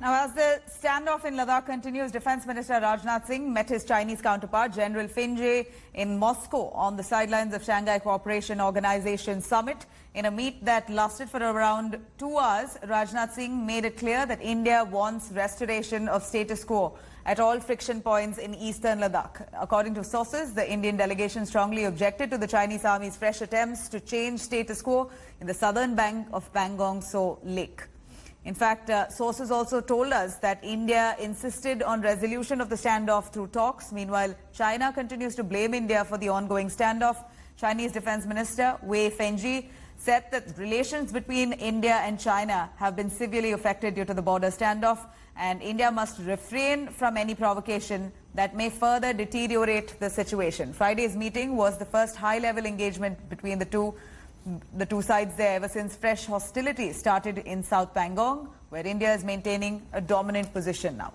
Now, as the standoff in Ladakh continues, Defence Minister Rajnath Singh met his Chinese counterpart, General Fenghi, in Moscow on the sidelines of Shanghai Cooperation Organization Summit. In a meet that lasted for around 2 hours, Rajnath Singh made it clear that India wants restoration of status quo at all friction points in eastern Ladakh. According to sources, the Indian delegation strongly objected to the Chinese Army's fresh attempts to change status quo in the southern bank of Pangong Tso Lake. In fact, sources also told us that India insisted on resolution of the standoff through talks. Meanwhile, China continues to blame India for the ongoing standoff. Chinese Defence Minister Wei Fenghi said that relations between India and China have been severely affected due to the border standoff, and India must refrain from any provocation that may further deteriorate the situation. Friday's meeting was the first high-level engagement between the two sides there ever since fresh hostilities started in South Pangong, where India is maintaining a dominant position now.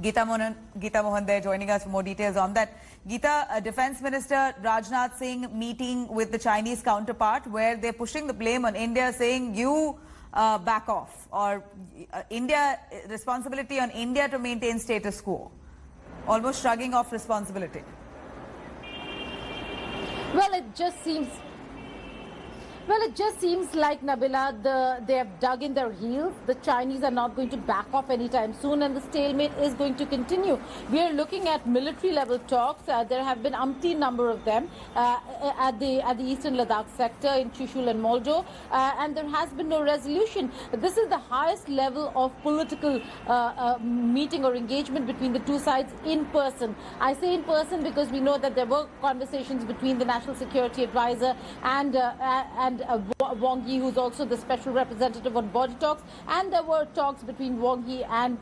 Geeta Mohan there joining us for more details on that. Geeta, Defence Minister Rajnath Singh meeting with the Chinese counterpart, where they're pushing the blame on India, saying you back off, or responsibility on India to maintain status quo, almost shrugging off responsibility. Well, it just seems like, Nabila, they have dug in their heels. The Chinese are not going to back off anytime soon, and the stalemate is going to continue. We are looking at military-level talks. There have been umpteen number of them at the eastern Ladakh sector in Chushul and Moldo, and there has been no resolution. This is the highest level of political meeting or engagement between the two sides in person. I say in person because we know that there were conversations between the National Security Advisor and Wang Yi, who's also the special representative on border talks, and there were talks between Wang Yi and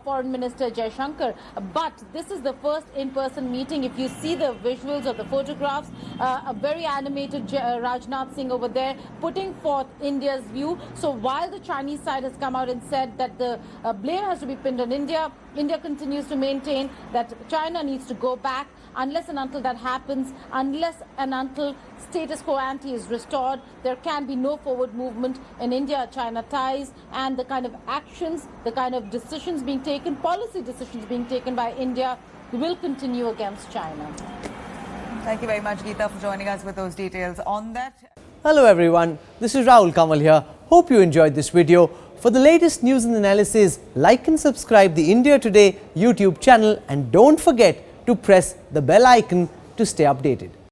Foreign Minister Jaishankar. But this is the first in-person meeting. If you see the visuals or the photographs, a very animated Rajnath Singh over there putting forth India's view. So while the Chinese side has come out and said that the blame has to be pinned on India, India continues to maintain that China needs to go back. Unless and until that happens, unless and until status quo ante is restored, there can be no forward movement in India-China ties, and the kind of actions, the kind of decisions being taken, policy decisions being taken by India will continue against China. Thank you very much, Geeta, for joining us with those details on that. Hello everyone, this is Rahul Kamal here. Hope you enjoyed this video. For the latest news and analysis, like and subscribe the India Today YouTube channel, and don't forget to press the bell icon to stay updated.